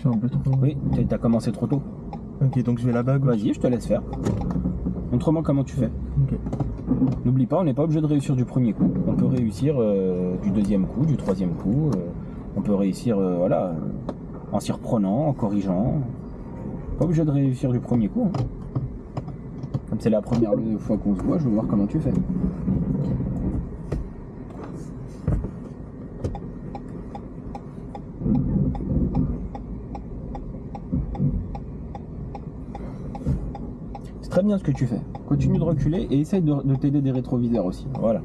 fais un peu trop. Oui, t'as commencé trop tôt. Ok, donc je vais là-bas à gauche. Vas-y, je te laisse faire. Montre-moi comment tu fais. Ok. N'oublie pas, on n'est pas obligé de réussir du premier coup. On peut réussir du deuxième coup, du troisième coup. On peut réussir voilà, en s'y reprenant, en corrigeant. Pas obligé de réussir du premier coup. Hein. Comme c'est la première fois qu'on se voit, je veux voir comment tu fais. C'est très bien ce que tu fais. Continue de reculer et essaye de t'aider des rétroviseurs aussi. Voilà.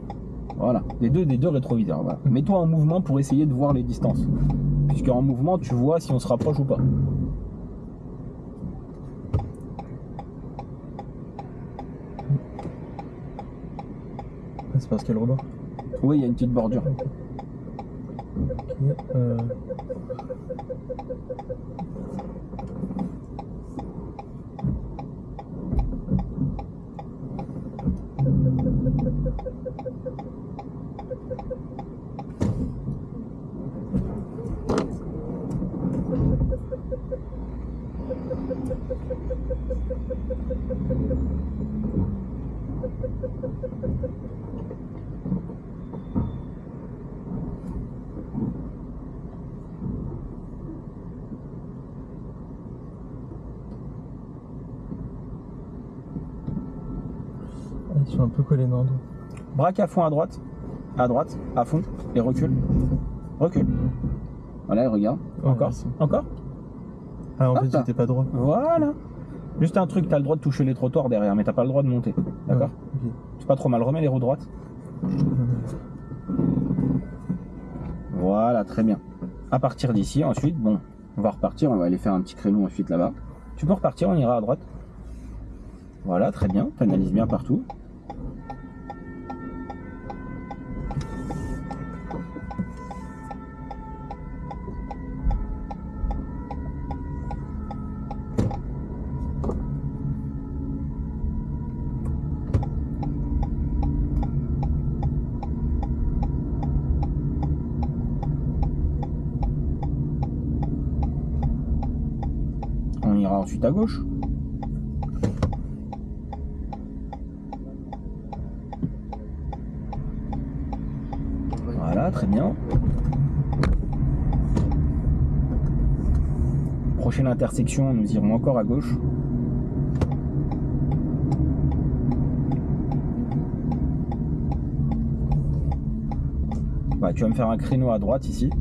Voilà. Des deux rétroviseurs. Voilà. Mets-toi en mouvement pour essayer de voir les distances. Puisqu'en mouvement, tu vois si on se rapproche ou pas. C'est parce qu'il y a le rebord. Oui, il y a une petite bordure. Ok. Ils sont un peu collés dans le dos. Braque à fond à droite, à fond, et recule. Recule. Voilà, et regarde. Ouais, Encore. merci. Encore. Ah, en Hop fait, là. j'étais pas droit. Voilà. Juste un truc, t'as le droit de toucher les trottoirs derrière, mais t'as pas le droit de monter. D'accord. Ouais, C'est pas trop mal. Remets les roues droites. Voilà, très bien. À partir d'ici, ensuite, bon, on va repartir, on va aller faire un petit créneau ensuite là-bas. Tu peux repartir, on ira à droite. Voilà, très bien. T'analyses bien partout. On ira ensuite à gauche. Voilà, très bien. Prochaine intersection, nous irons encore à gauche. Bah, tu vas me faire un créneau à droite ici,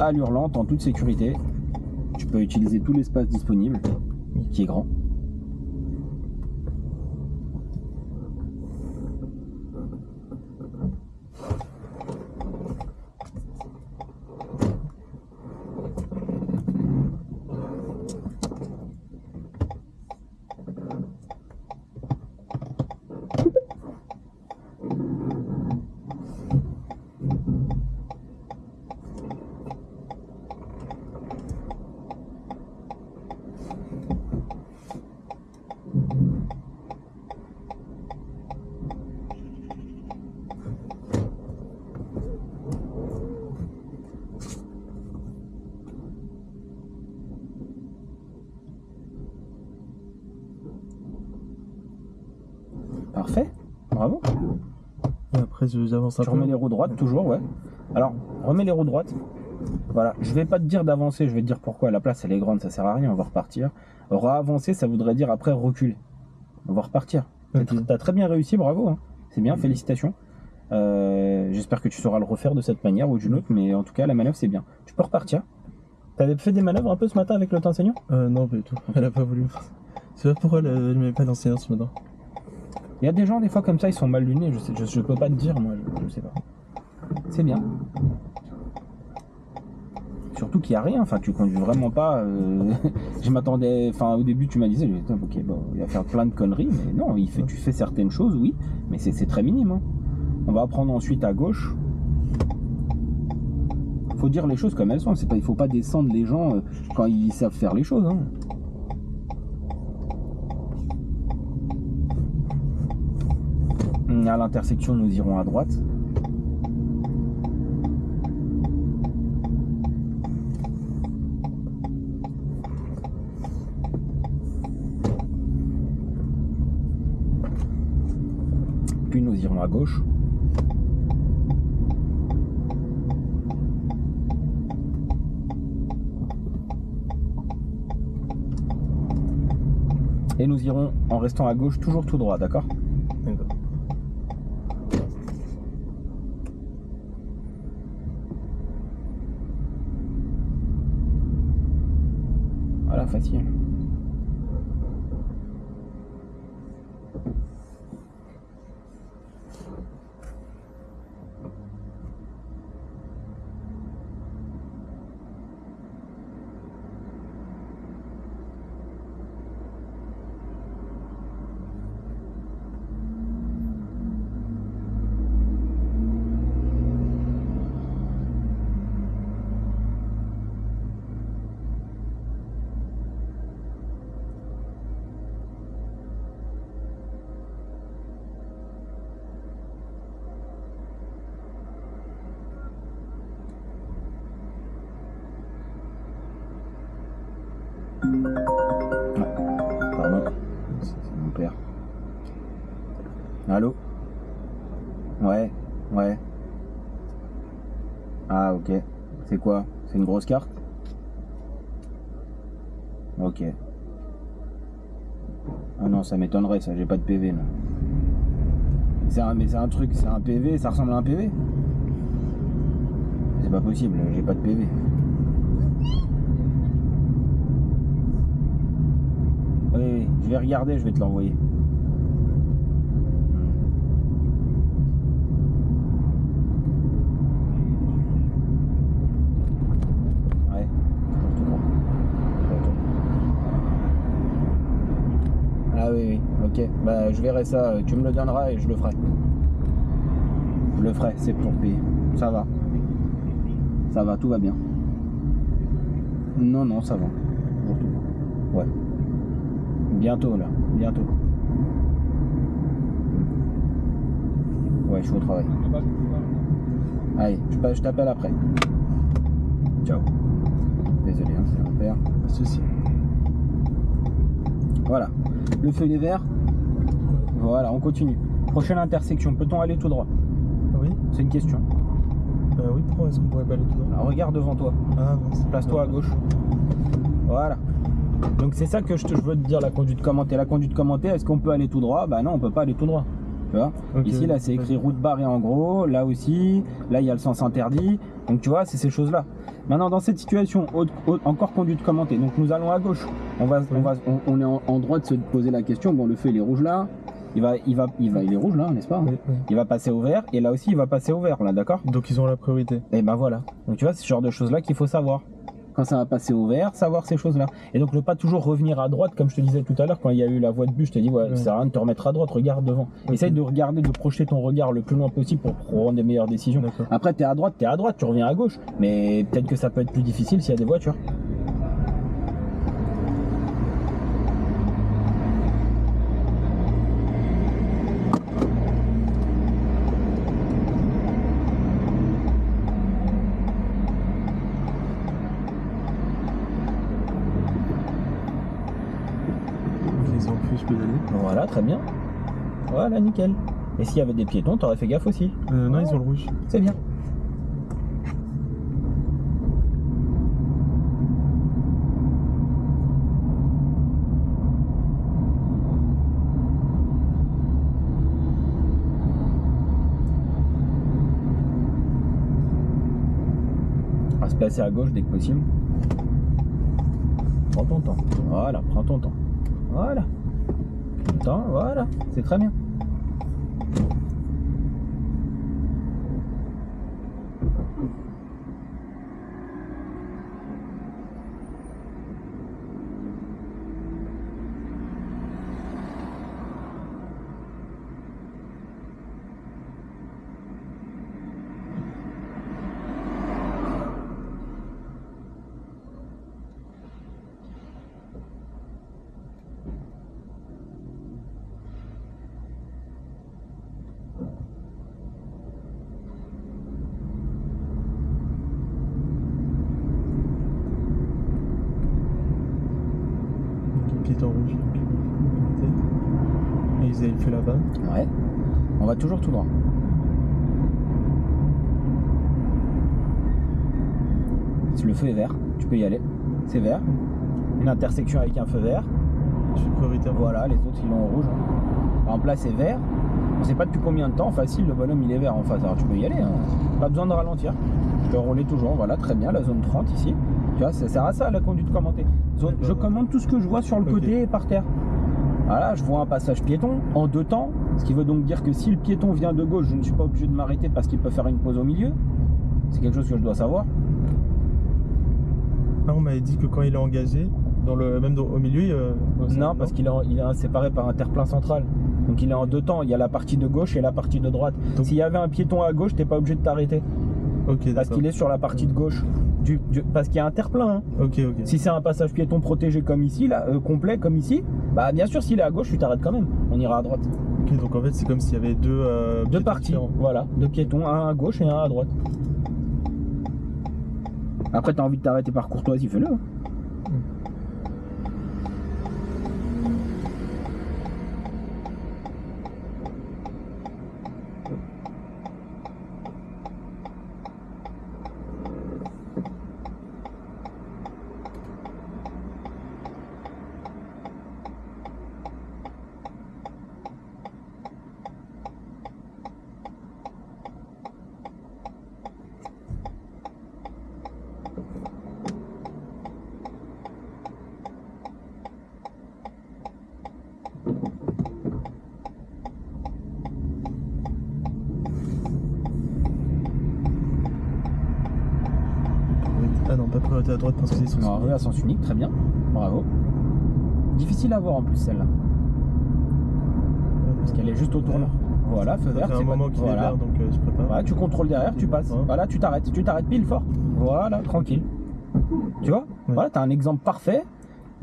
à allure lente, en toute sécurité. Tu peux utiliser tout l'espace disponible, qui est grand. Parfait, bravo. Et après, j'avance un Tu peu. remets les roues droites, toujours, ouais. Alors, remets les roues droites. Voilà, je vais pas te dire d'avancer, je vais te dire pourquoi. La place, elle est grande, ça sert à rien, on va repartir. Avancer, ça voudrait dire après reculer. On va repartir. Ok. T'as très bien réussi, bravo. Hein. C'est bien, félicitations. J'espère que tu sauras le refaire de cette manière ou d'une autre, mais en tout cas, la manœuvre, c'est bien. Tu peux repartir. T'avais fait des manœuvres un peu ce matin avec le enseignant? Non, pas du tout. Elle a pas voulu. C'est pas pourquoi elle met pas d'enseignant ce matin. Il y a des gens, des fois, comme ça, ils sont mal lunés. Je peux pas te dire, moi, je sais pas. C'est bien. Surtout qu'il n'y a rien, enfin tu conduis vraiment pas. Je m'attendais, enfin au début tu m'as dit, ok, bon, il va faire plein de conneries, mais non, tu fais certaines choses, oui, mais c'est très minime. Hein. On va prendre ensuite à gauche. Faut dire les choses comme elles sont, il faut pas descendre les gens quand ils savent faire les choses. Hein. À l'intersection, nous irons à droite. puis nous irons à gauche. Et nous irons en restant à gauche, toujours tout droit, d'accord? D'accord. Voilà, facile. Pardon, c'est mon père. Allô? Ouais, ouais. Ah ok. C'est quoi? C'est une grosse carte? Ok. Ah non, ça m'étonnerait ça, j'ai pas de PV là. Mais c'est un truc, c'est un PV, ça ressemble à un PV? C'est pas possible, j'ai pas de PV. Oui, je vais regarder, je vais te l'envoyer. Ouais, ah oui, ok. Bah je verrai ça, tu me le donneras et je le ferai. Je le ferai, c'est pour payer. Ça va. Ça va, tout va bien. Non, non, ça va. Ouais. Bientôt là, bientôt. Ouais, je suis au travail. Allez, je t'appelle après. Ciao. Désolé, hein, c'est mon père. Pas de soucis. Voilà. Le feu il est vert. Voilà, on continue. Prochaine intersection, peut-on aller tout droit? Oui. C'est une question. Oui, pourquoi est-ce qu'on pourrait pas aller tout droit? Alors, regarde devant toi. Ah bon, c'est Place-toi à gauche. Voilà. Donc c'est ça que je veux te dire, la conduite commentée. La conduite commentée, est-ce qu'on peut aller tout droit? Bah non, on peut pas aller tout droit. Tu vois, Ok. ici, là, c'est écrit route barrée en gros. Là aussi, là, il y a le sens interdit. Donc tu vois, c'est ces choses-là. Maintenant, dans cette situation, encore conduite commentée. Donc nous allons à gauche. On est en droit de se poser la question. Bon, le feu, il est rouge là. Il est rouge là, n'est-ce pas? Oui, oui. Il va passer au vert. Et là aussi, il va passer au vert, là, d'accord? Donc ils ont la priorité. Et ben voilà. Donc tu vois, c'est ce genre de choses-là qu'il faut savoir. Quand ça va passer au vert, savoir ces choses-là. Et donc ne pas toujours revenir à droite, comme je te disais tout à l'heure, quand il y a eu la voie de bus, je te dis, ouais, ça sert à rien de te remettre à droite, regarde devant. Okay. Essaye de regarder, de projeter ton regard le plus loin possible pour prendre des meilleures décisions. Après, t'es à droite, tu reviens à gauche. Mais peut-être que ça peut être plus difficile s'il y a des voitures. Je peux y aller. Voilà, très bien. Voilà, nickel. Et s'il y avait des piétons, t'aurais fait gaffe aussi. Non, ils ont le rouge. C'est bien. On va se placer à gauche dès que possible. Prends ton temps. Voilà, prends ton temps. Voilà. Temps, voilà, c'est très bien. Piéton rouge. Et ils avaient fait là-bas. Ouais. On va toujours tout droit. Le feu est vert, tu peux y aller. C'est vert. Une intersection avec un feu vert. Je suis prioritaire. Voilà, les autres ils l'ont en rouge. Par exemple là c'est vert. On sait pas depuis combien de temps, facile, le bonhomme il est vert en face. Alors tu peux y aller, hein. Pas besoin de ralentir. Je peux rouler toujours, voilà, très bien, la zone 30 ici. Tu vois, ça sert à ça la conduite commentée. Je commande tout ce que je vois sur le côté et par terre. Voilà, je vois un passage piéton en 2 temps, ce qui veut donc dire que si le piéton vient de gauche, je ne suis pas obligé de m'arrêter parce qu'il peut faire une pause au milieu. C'est quelque chose que je dois savoir. Ah, on m'avait dit que quand il est engagé, au milieu, Non, parce qu'il est séparé par un terre-plein central. Donc il est en 2 temps, il y a la partie de gauche et la partie de droite. S'il y avait un piéton à gauche, t'es pas obligé de t'arrêter. Ok, parce qu'il est sur la partie de gauche. Parce qu'il y a un terre-plein. Hein. Ok. Si c'est un passage piéton protégé comme ici, là, complet comme ici, bah bien sûr s'il est à gauche, tu t'arrêtes quand même. On ira à droite. Ok, donc en fait c'est comme s'il y avait deux parties. différents. Voilà, 2 piétons, un à gauche et un à droite. Après t'as envie de t'arrêter par courtoisie, fais-le. Ah non, pas priorité à droite parce que c'est sens Non, à sens unique, très bien. Bravo. Difficile à voir en plus celle-là. Parce qu'elle est juste au tournant. Voilà, feu vert. Ça fait un moment qu'il est vert, donc je prépare. Voilà, tu contrôles derrière, tu passes. Voilà, tu t'arrêtes pile fort. Voilà, tranquille. Tu vois? Voilà, t'as un exemple parfait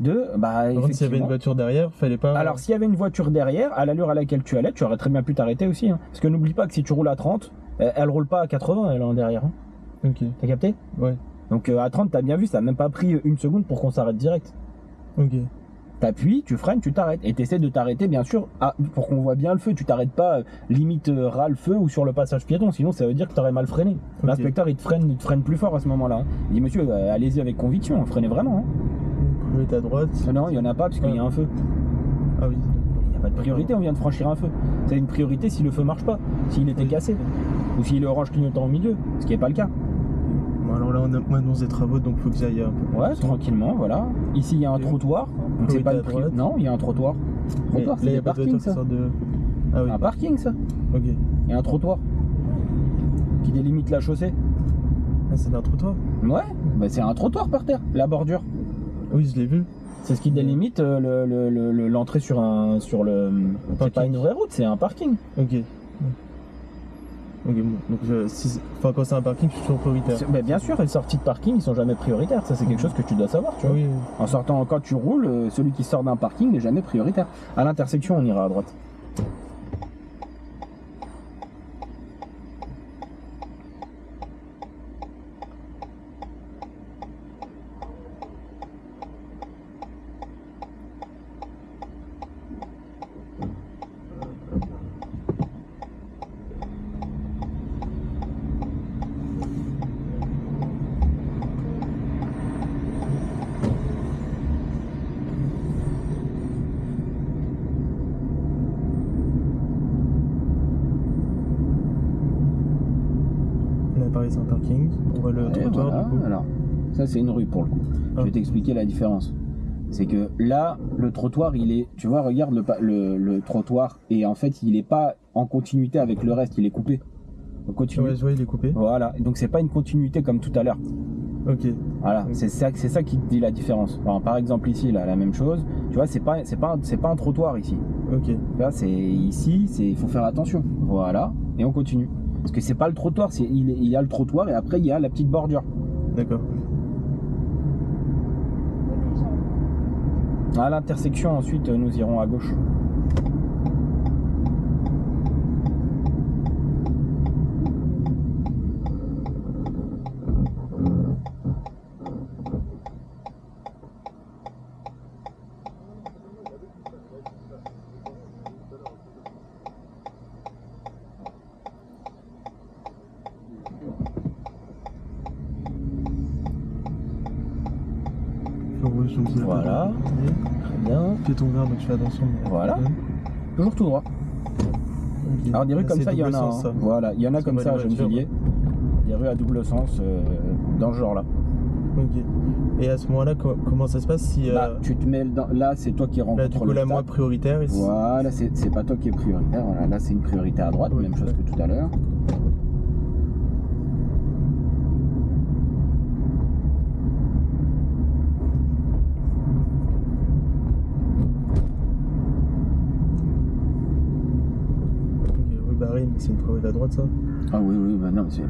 de. Par contre, s'il y avait une voiture derrière, fallait pas. Alors, s'il y avait une voiture derrière, à l'allure à laquelle tu allais, tu aurais très bien pu t'arrêter aussi. Hein. Parce que n'oublie pas que si tu roules à 30, elle roule pas à 80, elle est en derrière. Hein. Ok. T'as capté? Ouais. Donc à 30, t'as bien vu, ça n'a même pas pris 1 seconde pour qu'on s'arrête direct. Ok. T'appuies, tu freines, tu t'arrêtes. Et t'essaies de t'arrêter, bien sûr, pour qu'on voit bien le feu. Tu t'arrêtes pas limite ras le feu ou sur le passage piéton, sinon ça veut dire que t'aurais mal freiné. Okay. L'inspecteur il te freine plus fort à ce moment-là. Hein. Il dit monsieur, allez-y avec conviction, freinez vraiment. Hein. Priorité à droite. Non, il y en a pas parce qu'il y a un feu. Ah oui. Il n'y a pas de priorité, on vient de franchir un feu. C'est une priorité si le feu marche pas, s'il était cassé, ou s'il est orange clignotant au milieu, ce qui n'est pas le cas. Bon, alors là on annonce des travaux, donc faut que j'aille un peu. Ouais, tranquillement, voilà. Ici il y a un trottoir, donc c'est pas le prix. Non, il y a un trottoir. Trottoir, c'est des parkings ça. Ah oui. Un parking ça. Ok. Il y a un trottoir qui délimite la chaussée. Ah, c'est un trottoir? Ouais, bah c'est un trottoir par terre, la bordure. Oui, je l'ai vu. C'est ce qui délimite l'entrée sur le. C'est pas une vraie route, c'est un parking. Ok. Ok, bon. Donc quand c'est un parking, je suis toujours prioritaire. Bah bien sûr, les sorties de parking, ils sont jamais prioritaires. Ça, c'est quelque chose que tu dois savoir, tu vois. Oui. En sortant, quand tu roules, celui qui sort d'un parking n'est jamais prioritaire. À l'intersection, on ira à droite. Pareil, c'est un parking. On voit le trottoir voilà. du coup. Alors, ça c'est une rue pour le coup. Je vais t'expliquer la différence. C'est que là, le trottoir, il est, tu vois, regarde le trottoir et en fait, il est pas en continuité avec le reste, il est coupé. Ouais, je vois, il est coupé. Voilà, donc c'est pas une continuité comme tout à l'heure. Ok. Voilà, c'est ça qui te dit la différence. Alors, par exemple ici, là, la même chose. Tu vois, c'est pas un trottoir ici. Ok. Là, c'est ici, il faut faire attention. Voilà, et on continue. Parce que c'est pas le trottoir, il y a le trottoir et après il y a la petite bordure. D'accord. À l'intersection, ensuite, nous irons à gauche. gauche, donc il y a Voilà. pas de- Très bien. Piéton vert, donc je fais attention. Voilà. Toujours tout droit. Ok. Alors des rues Là, comme c'est ça, il y en a. double sens, Hein. ça. Voilà, il y en a Ça comme va, ça à les voitures, Gennevilliers. Des rues à double sens dans ce genre-là. Ok. Et à ce moment-là, comment ça se passe si. Bah, tu te mets là, c'est toi qui Là, rencontres du coup, le la moins stade. prioritaire ici. Voilà, c'est pas toi qui es prioritaire. Voilà, là, c'est une priorité à droite, Ouais, même chose ouais. que tout à l'heure. Ok, rue Barry, mais c'est une priorité à droite, ça. Ah oui, oui, bah non, c'est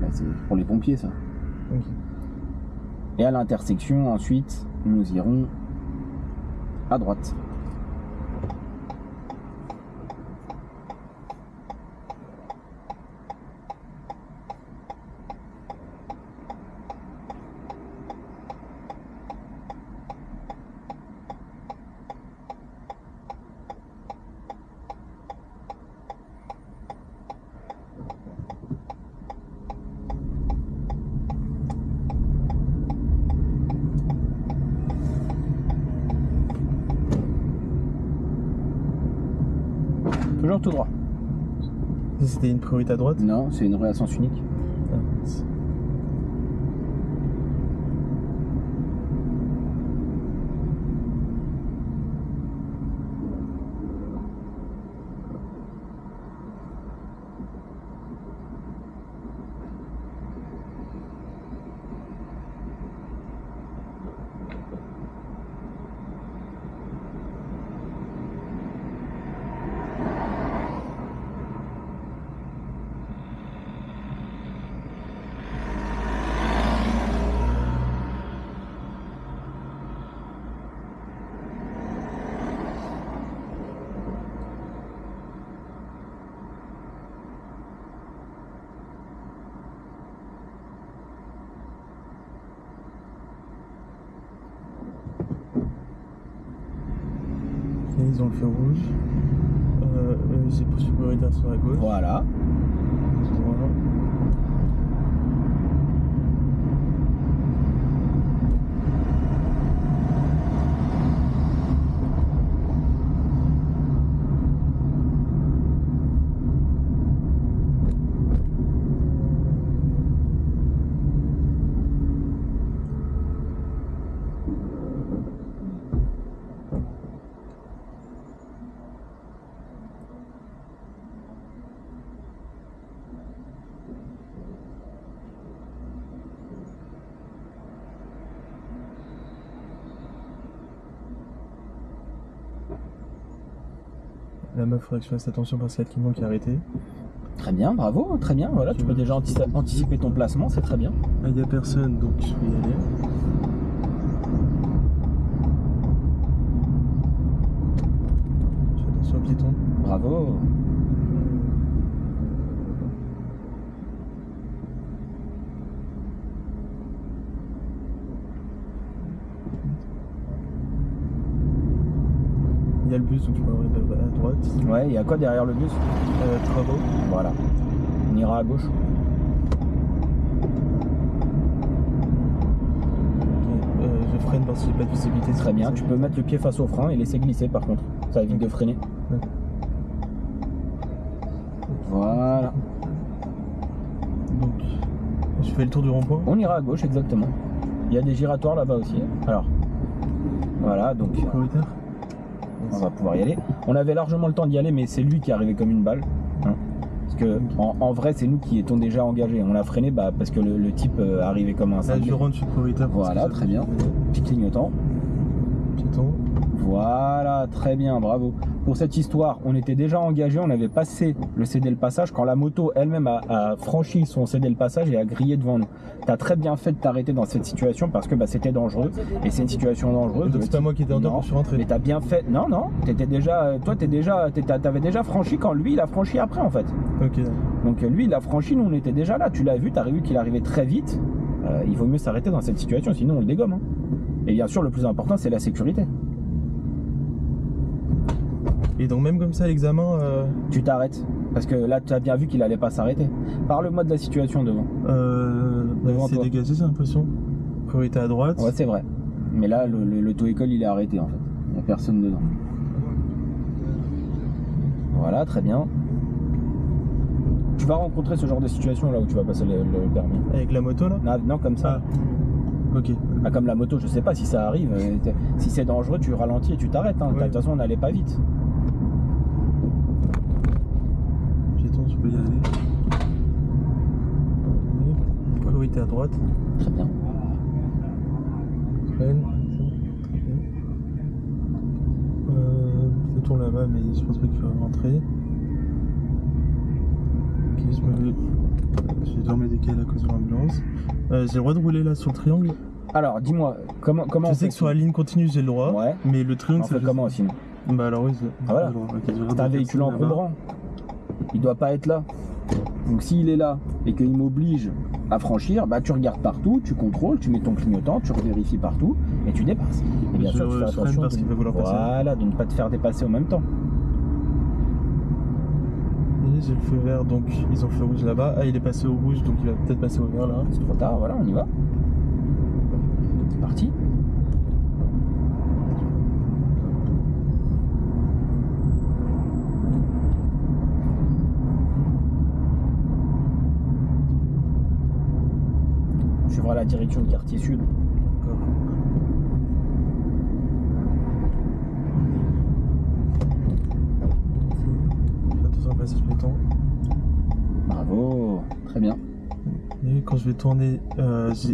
pour les pompiers, ça. Ok. Et à l'intersection, ensuite, nous irons à droite. Toujours tout droit. Ça, c'était une priorité à droite. Non, c'est une rue à sens unique. Ah, mince. Ok, ils ont le feu rouge. J'ai poursuivi prioritaire sur la gauche. Voilà. Tout droit. La meuf, faudrait que je fasse attention parce qu'il y a le camion qui est arrêté. Très bien, bravo, très bien. Voilà, tu peux déjà anticiper ton placement, c'est très bien. Ah, il n'y a personne, donc je vais y aller. Je fais attention aux piétons. Bravo. Il y a le bus, donc je peux aller à droite. Ouais, il y a quoi derrière le bus? Travaux. Voilà. On ira à gauche. Ok, je freine parce que j'ai pas de visibilité. Très bien, tu peux mettre le pied face au frein et laisser glisser par contre. Ça évite de freiner. Ouais. Voilà. Donc, je fais le tour du rond-point. On ira à gauche, exactement. Il y a des giratoires là-bas aussi. Alors, voilà, donc Prioritaire. on va pouvoir y aller. On avait largement le temps d'y aller, mais c'est lui qui est arrivé comme une balle. Hein. Parce que en vrai, c'est nous qui étions déjà engagés. On l'a freiné parce que le type arrivait comme un Là, cinglé. je rentre, je suis prioritaire. parce Voilà, que très bien. Petit clignotant. Piéton. Voilà, très bien, bravo. Pour cette histoire, on était déjà engagé, on avait passé le cédé le passage quand la moto elle-même a franchi son cédé le passage et a grillé devant nous. Tu as très bien fait de t'arrêter dans cette situation parce que c'était dangereux et c'est une situation dangereuse. Donc c'est pas moi qui étais en tort Non, quand je suis rentré. mais t'as bien fait. Non, non, t'étais déjà, toi t'avais déjà franchi quand lui il a franchi après en fait. Ok. Donc lui il a franchi, nous on était déjà là. Tu l'as vu, t'as vu qu'il arrivait très vite. Il vaut mieux s'arrêter dans cette situation, sinon on le dégomme. Hein. Et bien sûr, le plus important c'est la sécurité. Et donc même comme ça, l'examen. Tu t'arrêtes. Parce que là, tu as bien vu qu'il allait pas s'arrêter. Parle-moi de la situation devant. Devant C'est toi. dégagé, j'ai l'impression. Priorité à droite. Ouais, c'est vrai. Mais là, l'auto-école, il est arrêté en fait. Il n'y a personne dedans. Voilà, très bien. Tu vas rencontrer ce genre de situation là où tu vas passer le permis. Avec la moto là? Non, comme ça. Ok. Ah, comme la moto, je sais pas si ça arrive. Si c'est dangereux, tu ralentis et tu t'arrêtes. Hein. De toute façon, on n'allait pas vite. Piéton, tu peux y aller. Priorité à droite. Très bien. Freine. Très bien. Piéton là-bas, mais je pense pas qu'il faut rentrer. Ok, je vais devoir me décaler à cause de l'ambulance. J'ai le droit de rouler là sur le triangle? Alors, dis-moi, comment Je sais que sur la ligne continue j'ai le droit, ouais. Mais le triangle on fait comment sinon? Bah alors oui, ah, voilà. C'est un véhicule encombrant. Il doit pas être là. Donc s'il est là et qu'il m'oblige à franchir, bah tu regardes partout, tu contrôles, tu mets ton clignotant, tu vérifies partout et tu dépasses. Et bien sûr, tu fais attention parce qu'il va vouloir passer. Voilà, de ne pas te faire dépasser en même temps. Et j'ai le feu vert, donc ils ont le feu rouge là-bas. Ah, il est passé au rouge, donc il va peut-être passer au vert là. C'est trop tard, voilà, on y va. C'est parti. Je suivrai la direction du quartier sud. D'accord. Fais attention au passage piéton. Bravo, très bien. Et quand je vais tourner,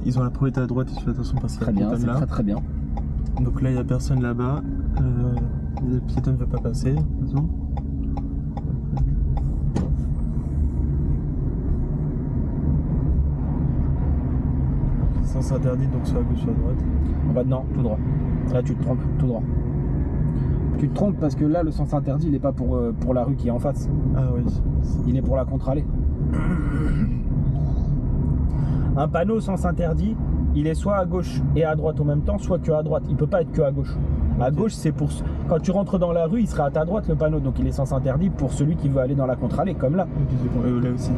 ils ont la priorité à droite, je fais attention parce qu'il y a Très bien, la c'est piétonne là. très bien. Donc là, il n'y a personne là-bas. Le piéton ne veut pas passer. Attention. Sens interdit, donc soit à gauche, soit à droite. On va dedans, tout droit. Là, tu te trompes, tout droit. Tu te trompes parce que là, le sens interdit, il n'est pas pour la rue qui est en face. Ah oui. Il est pour la contre-allée. Un panneau sens interdit, il est soit à gauche et à droite en même temps, soit que à droite. Il peut pas être que à gauche. À gauche, c'est pour... Quand tu rentres dans la rue, il sera à ta droite le panneau, donc il est sens interdit pour celui qui veut aller dans la contre-allée, comme là. Là aussi.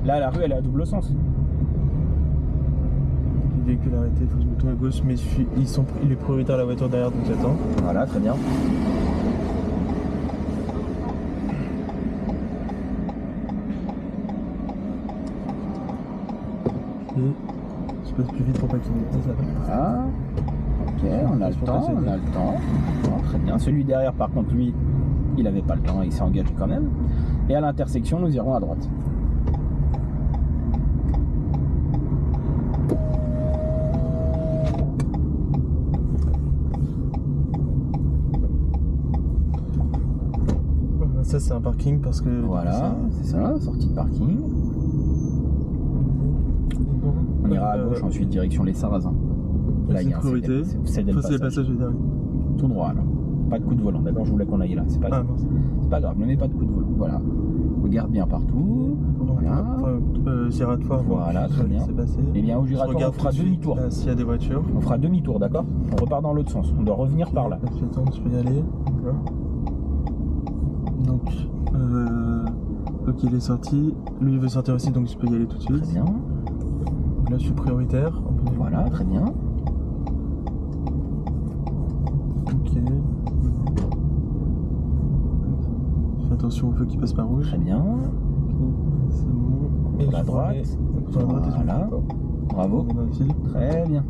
Là, la rue, elle est à double sens. Le véhicule arrêté, il faut que je me tourne à gauche, mais il est prioritaire à la voiture derrière, donc j'attends. Voilà, très bien. Et je passe plus vite pour pas qu'il me dise là-bas. Ah, ok, on a le temps, on a le temps. Bon, très bien. Celui derrière, par contre, lui, il avait pas le temps, il s'est engagé quand même. Et à l'intersection, nous irons à droite. Ça, c'est un parking parce que. Voilà, c'est ça, sortie de parking. On ira à gauche, ensuite direction les Sarrasins. Là, il y a un priorité. C'est le passage. Tout droit alors. Pas de coup de volant, d'accord? Je voulais qu'on aille là, c'est pas grave. C'est pas grave, ne mets pas de coup de volant. Voilà. Regarde bien partout. Voilà. Giratoire. Voilà, très bien. Et bien au giratoire, on fera demi-tour. S'il y a des voitures. On fera demi-tour, d'accord? On repart dans l'autre sens. On doit revenir par là. Attends, je peux y aller. Donc, ok, il est sorti. Lui, il veut sortir aussi, donc je peux y aller tout de suite. Très bien. Donc là, je suis prioritaire. Voilà, très bien. Ok. Fais attention au feu qui passe par rouge. Très bien. C'est bon. Et Pour la droite. Voilà. Bravo. Très bien.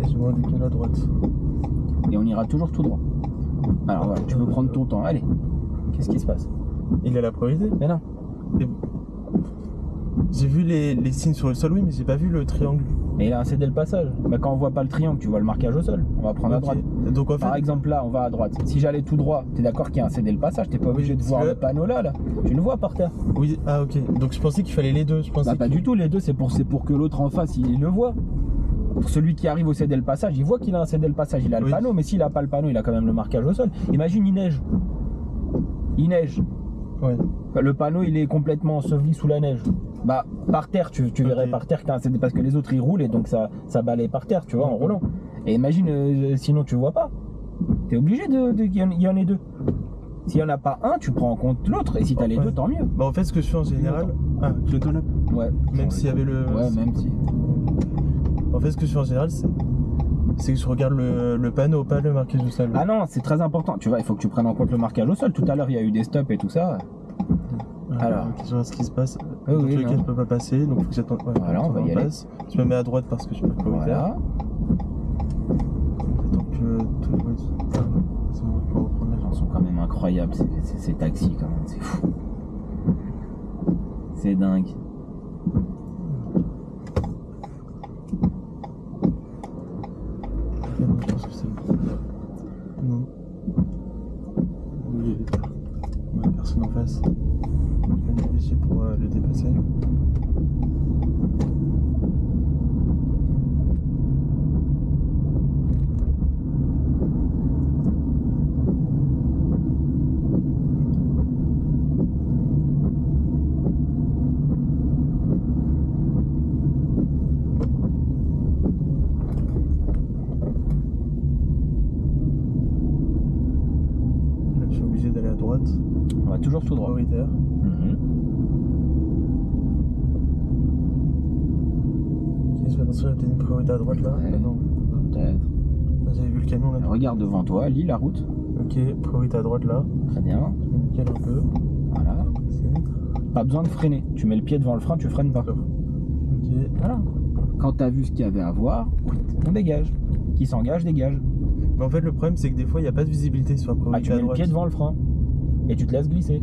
Et je me redécale à droite. Et on ira toujours tout droit. Alors voilà, tu peux prendre ton temps. Allez. Qu'est-ce qui se passe? Il a la priorité? Mais non. J'ai vu les signes sur le sol, oui, mais j'ai pas vu le triangle. Et il a un cédé le passage. Bah, quand on voit pas le triangle, tu vois le marquage au sol. On va prendre à droite. Donc, en fait... Par exemple, là, on va à droite. Si j'allais tout droit, t'es d'accord qu'il y a un cédé le passage? T'es pas obligé de voir le panneau là. Tu le vois par terre. Oui, ah ok. Donc je pensais qu'il fallait les deux. Je pensais pas du tout, les deux, c'est pour que l'autre en face, il le voit. Pour celui qui arrive au cédé le passage, il voit qu'il a un cédé le passage. Il a le panneau, mais s'il a pas le panneau, il a quand même le marquage au sol. Imagine, il neige. Il neige. Ouais. Le panneau, il est complètement enseveli sous la neige. Bah, par terre, tu verrais par terre que t'as un cédé, parce que les autres ils roulent et donc ça balaye par terre, tu vois, en roulant. Et imagine, sinon tu vois pas. T'es obligé qu'il y en ait deux. S'il y en a pas un, tu prends en compte l'autre. Et si t'as les deux, tant mieux. Bah, en fait, ce que je fais en général. Ah, clignotant là. Ouais. Même s'il y avait le. Ouais, même si. En En fait, ce que je fais en général, c'est que je regarde le panneau, pas le marquage au sol. Ah non, c'est très important. Tu vois, il faut que tu prennes en compte le marquage au sol. Tout à l'heure, il y a eu des stops et tout ça. Alors. Ok, je vois ce qui se passe. Oui, Dans oui, tous les cas, non. je peux pas passer, donc faut que j'attende. Ouais, Voilà, on va y aller. Je me mets à droite parce que je suis pas prioritaire. Voilà. J'attends que tout le monde. C'est bon, on va reprendre Ils sont quand même incroyables, ces taxis, quand même. C'est fou. C'est dingue. Non, je pense que c'est bon. Non. Oui, il y a personne en face. Je vais négocier pour le dépasser. Là, je suis obligé d'aller à droite. On va toujours tout droit. Prioritaire. Mhm. Ok, je vais attention, il y a peut-être une priorité à droite là. Ouais. Ah non. Peut-être. J'avais vu le camion là. Regarde devant toi, lis la route. Ok, priorité à droite là. Très bien. Je me décale un peu. Voilà. C'est- Pas besoin de freiner. Tu mets le pied devant le frein, tu freines pas. Ok. Voilà. Quand t'as vu ce qu'il y avait à voir, on dégage. Qui s'engage, dégage. Mais en fait, le problème, c'est que des fois, il n'y a pas de visibilité sur la Ah, priorité tu à mets le droite. pied devant le frein. Et tu te laisses glisser.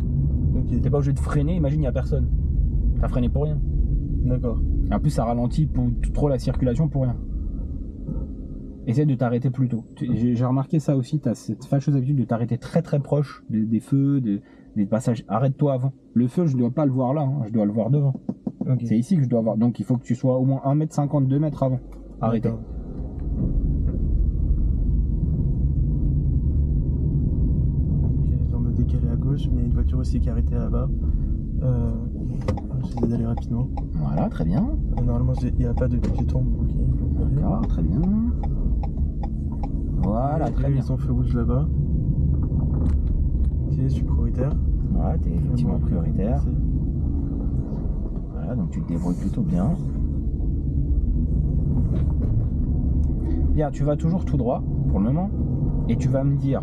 Ok, T'es pas obligé de freiner, imagine, il n'y a personne. T'as freiné pour rien. d'accord. Et en plus, ça ralentit trop la circulation pour rien. Essaie de t'arrêter plus tôt. J'ai remarqué ça aussi, t'as cette fâcheuse habitude de t'arrêter très très proche des feux, des passages. Arrête-toi avant. Le feu, je dois pas le voir là, hein, je dois le voir devant. Ok. C'est ici que je dois voir. Donc il faut que tu sois au moins 1,50 m, 2 mètres avant. Arrêtez. D'accord. Ok, je dois me décaler à gauche, mais il y a une voiture aussi qui est arrêtée là-bas. J'essaie d'aller rapidement. Voilà, très bien. Normalement, il n'y a pas de piéton. Ok. D'accord, très bien. Voilà, très bien. Ils ont feu rouge là-bas. Ok, je suis prioritaire. Voilà, t'es effectivement prioritaire. C'est- Voilà, donc tu te débrouilles plutôt bien. Bien, tu vas toujours tout droit pour le moment. Et tu vas me dire,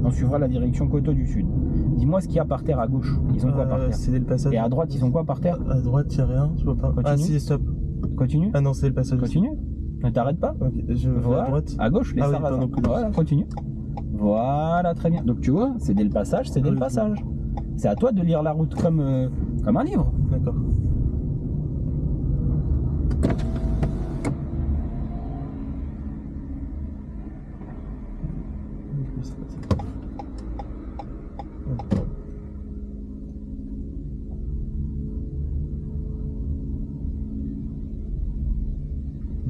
on suivra la direction Coteau du Sud. Dis-moi ce qu'il y a par terre à gauche. Ils ont quoi par terre? C'est le passage. Et à droite, ils ont quoi par terre? À droite, il n'y a rien, je vois pas. Continue. Ah si, stop. Continue. Ah non, c'est le passage. Continue. Ne t'arrête pas. Ok, je vais Voilà. à droite. À gauche, les Ah oui, sarrasins. pardon, plus Voilà, continue. Voilà, très bien. Donc tu vois, c'est dès le passage, c'est dès Ah le oui, passage. C'est à toi de lire la route comme un livre. D'accord.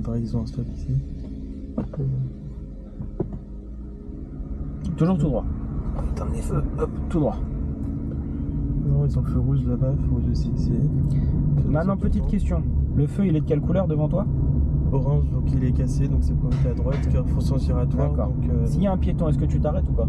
Pareil, ils ont un stop ici. Toujours tout droit. Attends, les feux. Hop, tout droit. Non, ils ont le feu rouge là-bas, feu rouge aussi ici. Maintenant, petite question. Le feu, il est de quelle couleur devant toi? Orange, donc il est cassé, donc c'est priorité à droite, carrefour sans giratoire. D'accord. Donc, S'il y a un piéton, est-ce que tu t'arrêtes ou pas?